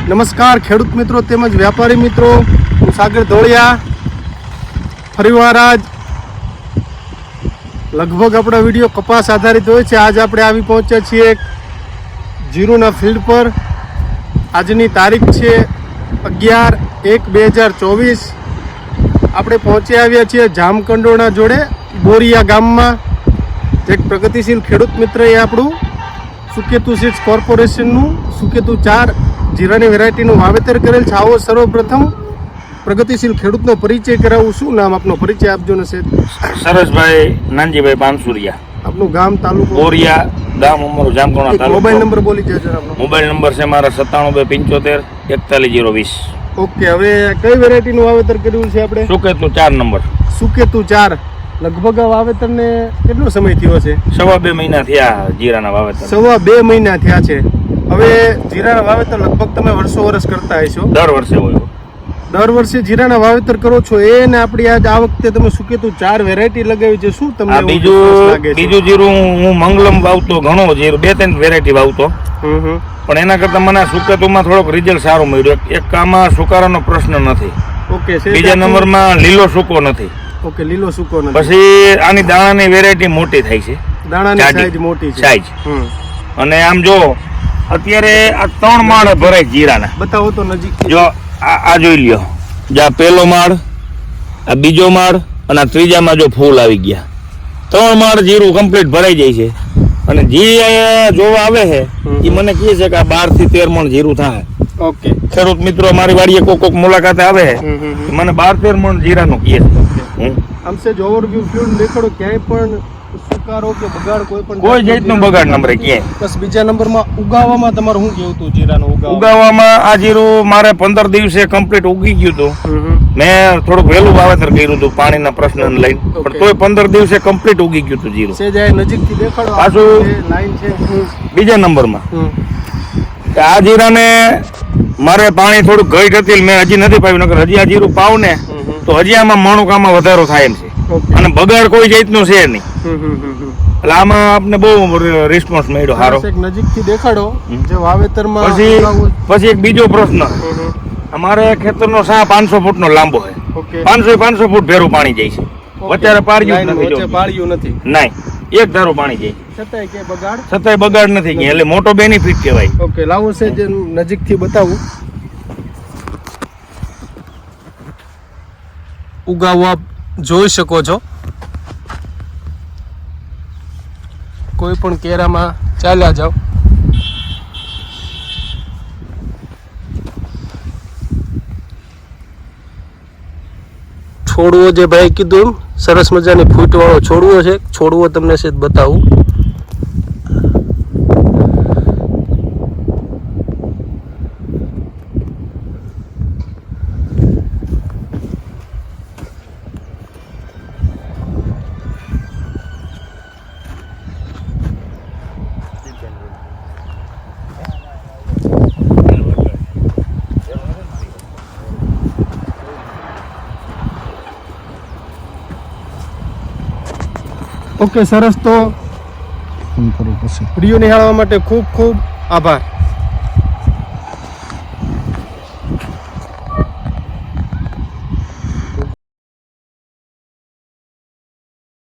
નમસ્કાર ખેડૂત મિત્રો તેમજ વ્યાપારી મિત્રો, હું સાગર ધોળિયા ફરીવાર આજ લગભગ આપણા વિડીયો કપાસ આધારિત હોય છે. આજ આપણે આવી પહોંચ્યા છીએ જીરુના ફિલ્ડ પર. આજની તારીખ છે 11/1/2024. આપણે પહોંચી આવ્યા છીએ જામકંડોળા જોડે બોરિયા ગામમાં. એક પ્રગતિશીલ ખેડૂત મિત્રએ આપણું સુકેતુ સીડ્સ કોર્પોરેશનનું સુકેતુ 4 જીરાની વેરાયટીનું વાવેતર કરેલ છે. આવો સર્વપ્રથમ પ્રગતિશીલ ખેડૂતનો પરિચય કરાવું. શું નામ આપનો? પરિચય આપજો ને સેઠ. સરસભાઈ નાનજીભાઈ પાનસુરિયા. આપનું ગામ, તાલુકો? બોરિયા ગામ, અમારું જામકંડોળા તાલુકો. મોબાઈલ નંબર બોલી જજો આપનો. મોબાઈલ નંબર છે મારા 9725741020. ઓકે, હવે કઈ વેરાયટીનું વાવેતર કર્યું છે આપણે? સુકેતુ 4 નંબર. સુકેતુ 4. લગભગ આ વાવેતરને કેટલો સમય થયો છે? 2.5 મહિના થયા જીરાના વાવેતર. 2.5 મહિના થયા છે. હવે જીરાના વાવેતર લગભગ તમે વર્ષો કરતા હશો. દર વર્ષે હોય. દર વર્ષે જીરાના વાવેતર કરો છો એ ને આપણી આજ આ વખતે તમે સુકેતુ 4 વેરાયટી લગાવી છે. શું તમને બીજું જીરું હું મંગલમ વાવતો ઘણો જીરું 2-3 વેરાયટી વાવતો, પણ એના કરતા મને સુકેતુમાં થોડોક રિઝલ્ટ સારું મળ્યું. એક આમાં સુકારાનો પ્રશ્ન નથી. ઓકે. બીજા નંબરમાં લીલો સૂકો નથી. ઓકે, લીલો સૂકો નથી. પછી આની દાણાની વેરાયટી મોટી થાય છે. દાણાની સાઈઝ મોટી છે. સાઈઝ. અને આમ જો અત્યારે આ 3 માળ ભરાય જીરાના. બતાવો તો નજીક. જો આ જોઈ લ્યો, જ્યાં પહેલો માળ, આ બીજો માળ અને આ ત્રીજામાં જો ફૂલ આવી ગયા. 3 માળ જીરું કમ્પ્લીટ ભરાઈ જાય છે. અને જે જોવા આવે છે એ મને કહે છે કે આ 12 થી 13 મણ જીરું થાય. ઓકે. ખેડૂત મિત્રો મારી વાડીએ કોક મુલાકાતે આવે છે, મને 12-13 મણ જીરાનું કહે છે. આમ છે ઓવરવ્યુ ફ્યુડ દેખાડો. ક્યાંય પણ સુકારો કે બગાડ કોઈ જાતનું બગાડ નંબરે ક્યાંય. બસ બીજા નંબરમાં ઉગાવવામાં તમારું શું કેવું હતું? જીરાનું ઉગાવવામાં આ જીરું મારે 15 દિવસે કમ્પ્લીટ ઉગી ગયું હતું. મેં થોડુંક વહેલું વાવેતર કર્યું હતું પાણીના પ્રશ્ન લઈને, પણ તોય 15 દિવસે કમ્પ્લીટ ઉગી ગયું હતું જીરું. નજીકથી દેખાડો. પાછું લાઈન છે બીજા નંબરમાં આ જીરાને મારે પાણી થોડુંક ઘટ હતી, મેં હજી નથી પાયું. નકર હજી આ જીરું પાવ ને તો હજી આમાં મણુકામાં વધારો થાય એમ છે. અને બગાડ કોઈ જાતનો છે નહીં. એટલે આમાં આપને બહુ રિસ્પોન્સ મળ્યો સારો. નજીકથી દેખાડો જે વાવેતરમાં. પછી એક બીજો પ્રશ્ન, અમારે ખેતરનો સા 500 ફૂટનો લાંબો છે. 500 ફૂટ ભેરું પાણી જાય છે. વચ્ચે પાળ્યું નથી. નહીં, એક ધારું પાણી જાય. છતાંય બગાડ નથી ગયા. એટલે મોટો બેનિફિટ કહેવાય. ઓકે, લાવો છે જે નજીકથી બતાવું. ઉગાવો આપ જોઈ શકો છો. કોઈ પણ કેરામાં ચાલ્યા જાઓ. છોડવો જે ભાઈ કીધું એમ સરસ મજાની ફૂટવાળો છોડવો છે. છોડવો તમને છે બતાવું. ઓકે, સરસ. તો વિડીયો નિહાળવા માટે ખૂબ ખૂબ આભાર.